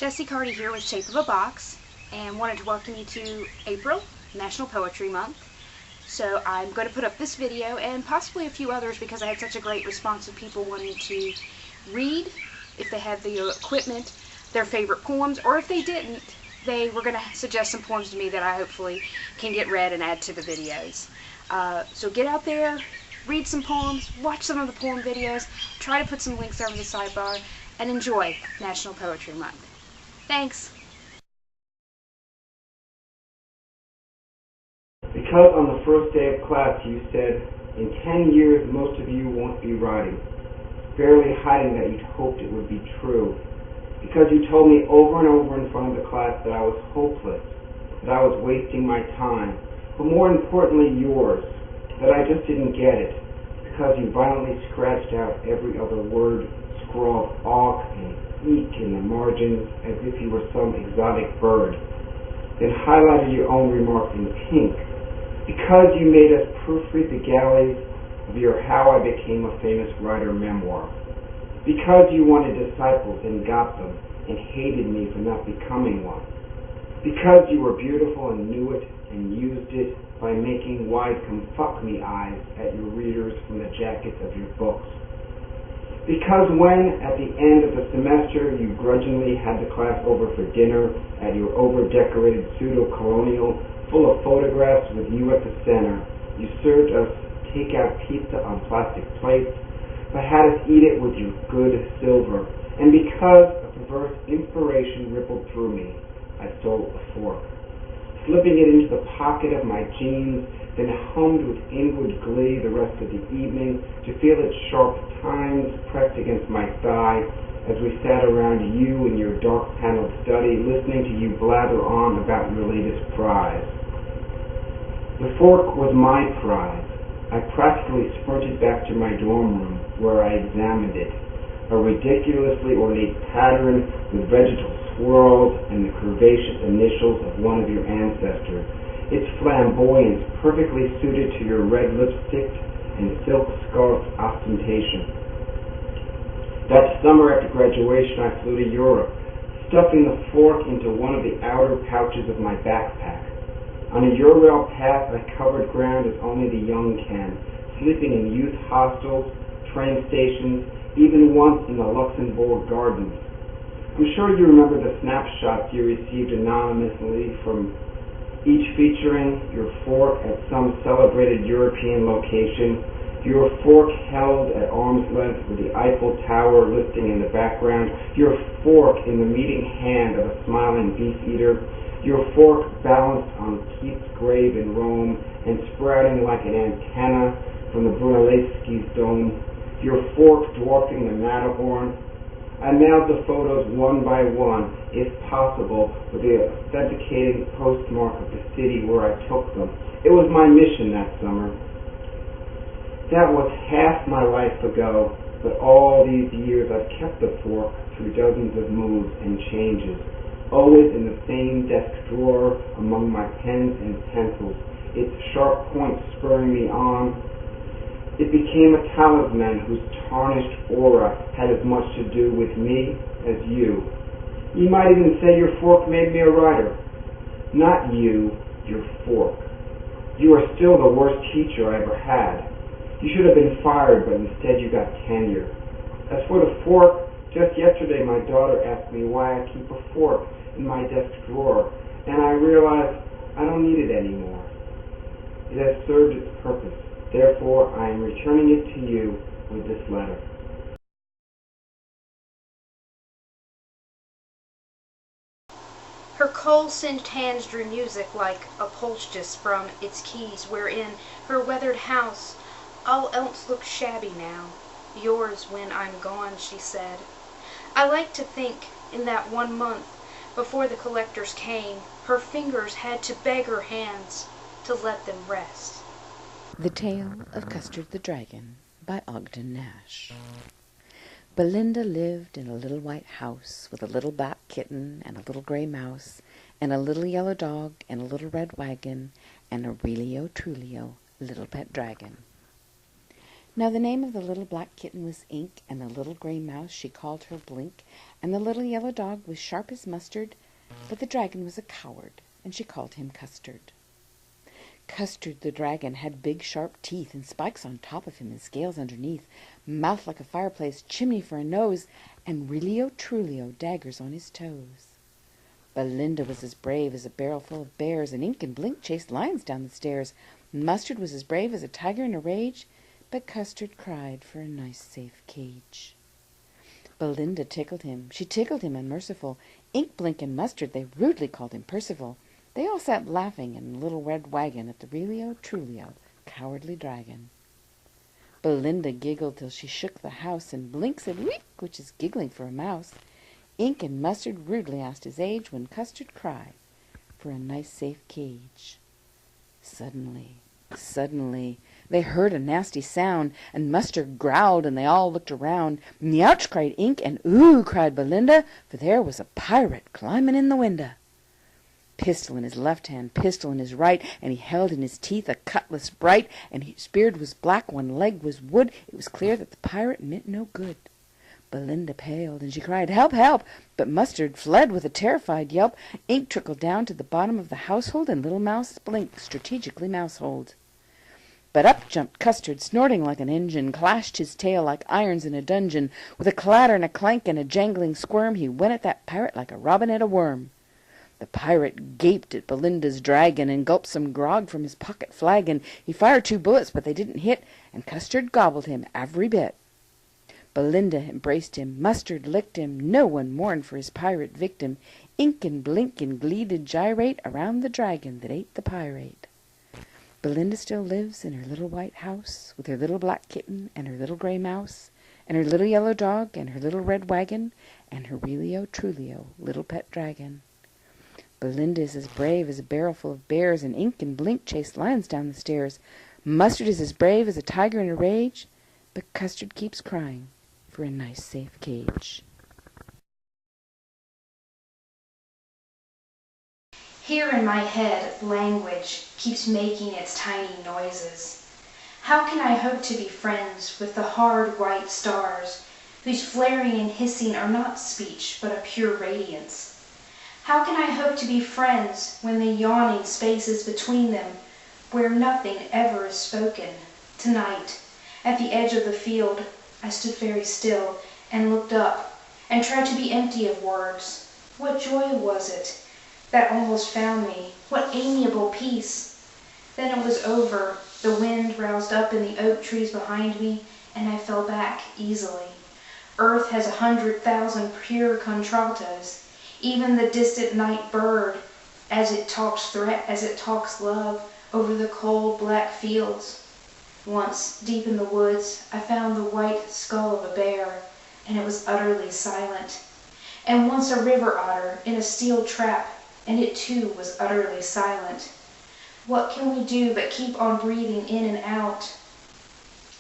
Jessie, Carty here with Shape of a Box, and wanted to welcome you to April, National Poetry Month. So I'm going to put up this video and possibly a few others because I had such a great response of people wanting to read, if they have the equipment, their favorite poems, or if they didn't, they were going to suggest some poems to me that I hopefully can get read and add to the videos. So get out there, read some poems, watch some of the poem videos, try to put some links over the sidebar, and enjoy National Poetry Month. Thanks. Because on the first day of class you said, in 10 years most of you won't be writing, barely hiding that you'd hoped it would be true. Because you told me over and over in front of the class that I was hopeless, that I was wasting my time, but more importantly yours, that I just didn't get it, because you violently scratched out every other word, scrawled awk and eek in the margins as if you were some exotic bird, then highlighted your own remarks in pink, because you made us proofread the galleys of your How I Became a Famous Writer memoir, because you wanted disciples and got them and hated me for not becoming one, because you were beautiful and knew it and used it by making wide come fuck me eyes at your readers from the jackets of your books. Because when, at the end of the semester, you grudgingly had the class over for dinner at your over-decorated pseudo-colonial full of photographs with you at the center, you served us take-out pizza on plastic plates, but had us eat it with your good silver. And because a perverse inspiration rippled through me, I stole a fork, slipping it into the pocket of my jeans, then hummed with inward glee the rest of the evening to feel its sharp tines pressed against my thigh as we sat around you in your dark-paneled study, listening to you blather on about your latest prize. The fork was my prize. I practically sprinted back to my dorm room, where I examined it, a ridiculously ornate pattern with vegetal swirls and the curvaceous initials of one of your ancestors, its flamboyance perfectly suited to your red lipstick and silk scarf ostentation. That summer after graduation I flew to Europe, stuffing the fork into one of the outer pouches of my backpack. On a Eurail path I covered ground as only the young can, sleeping in youth hostels, train stations, even once in the Luxembourg Gardens. I'm sure you remember the snapshots you received anonymously from each featuring your fork at some celebrated European location, your fork held at arm's length with the Eiffel Tower listing in the background, your fork in the meeting hand of a smiling beef-eater, your fork balanced on Keith's grave in Rome and sprouting like an antenna from the Brunelleschi's dome, your fork dwarfing the Matterhorn. I mailed the photos one by one, if possible, with the authenticating postmark of the city where I took them. It was my mission that summer. That was half my life ago, but all these years I've kept the fork through dozens of moves and changes, always in the same desk drawer among my pens and pencils, its sharp points spurring me on. It became a talisman whose tarnished aura had as much to do with me as you. You might even say your fork made me a writer. Not you, your fork. You are still the worst teacher I ever had. You should have been fired, but instead you got tenure. As for the fork, just yesterday my daughter asked me why I keep a fork in my desk drawer, and I realized I don't need it anymore. It has served its purpose. Therefore, I am returning it to you with this letter. Her coal-singed hands drew music like a poultice from its keys, wherein her weathered house all else looks shabby now. Yours when I'm gone, she said. I like to think in that 1 month before the collectors came, her fingers had to beg her hands to let them rest. The Tale of Custard the Dragon by Ogden Nash. Belinda lived in a little white house with a little black kitten and a little gray mouse and a little yellow dog and a little red wagon and a really-o-truly-o little pet dragon. Now the name of the little black kitten was Ink, and the little gray mouse she called her Blink, and the little yellow dog was sharp as mustard, but the dragon was a coward, and she called him Custard. Custard the dragon had big sharp teeth, and spikes on top of him, and scales underneath, mouth like a fireplace, chimney for a nose, and really-o-truly-o daggers on his toes. Belinda was as brave as a barrel full of bears, and Ink and Blink chased lions down the stairs. Mustard was as brave as a tiger in a rage, but Custard cried for a nice safe cage. Belinda tickled him, she tickled him unmerciful. Ink, Blink, and Mustard, they rudely called him Percival. They all sat laughing in a little red wagon at the really-o-truly-o cowardly dragon. Belinda giggled till she shook the house, and Blink said "Week," which is giggling for a mouse. Ink and Mustard rudely asked his age, when Custard cried for a nice safe cage. Suddenly, they heard a nasty sound, and Mustard growled, and they all looked around. "Ouch!" cried Ink, and "Ooh!" cried Belinda, for there was a pirate climbing in the window. Pistol in his left hand, pistol in his right, and he held in his teeth a cutlass bright, and his beard was black, one leg was wood. It was clear that the pirate meant no good. Belinda paled, and she cried, "Help, help!" But Mustard fled with a terrified yelp. Ink trickled down to the bottom of the household, and little Mouse Blink strategically mouseholed. But up jumped Custard, snorting like an engine, clashed his tail like irons in a dungeon. With a clatter and a clank and a jangling squirm, he went at that pirate like a robin at a worm. The pirate gaped at Belinda's dragon, and gulped some grog from his pocket flagon. He fired 2 bullets, but they didn't hit, and Custard gobbled him every bit. Belinda embraced him, Mustard licked him, no one mourned for his pirate victim. Ink and Blink in glee did gyrate around the dragon that ate the pirate. Belinda still lives in her little white house, with her little black kitten and her little gray mouse, and her little yellow dog and her little red wagon, and her really-o-truly-o little pet dragon. Belinda is as brave as a barrel full of bears, and Ink and Blink chase lions down the stairs. Mustard is as brave as a tiger in a rage, but Custard keeps crying for a nice safe cage. Here in my head, language keeps making its tiny noises. How can I hope to be friends with the hard white stars, whose flaring and hissing are not speech, but a pure radiance? How can I hope to be friends when the yawning spaces between them, where nothing ever is spoken? Tonight, at the edge of the field, I stood very still and looked up and tried to be empty of words. What joy was it that almost found me? What amiable peace! Then it was over. The wind roused up in the oak trees behind me, and I fell back easily. Earth has 100,000 pure contraltos. Even the distant night bird, as it talks threat, as it talks love, over the cold black fields. Once, deep in the woods, I found the white skull of a bear, and it was utterly silent. And once a river otter in a steel trap, and it too was utterly silent. What can we do but keep on breathing in and out,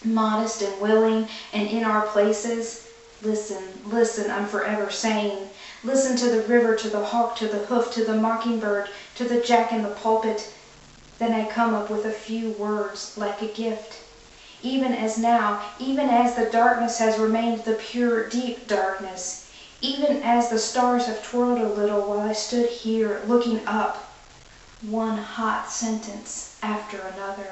modest and willing, and in our places? Listen, listen, I'm forever saying. Listen to the river, to the hawk, to the hoof, to the mockingbird, to the jack in the pulpit. Then I come up with a few words like a gift. Even as now, even as the darkness has remained the pure, deep darkness, even as the stars have twirled a little while I stood here looking up, one hot sentence after another.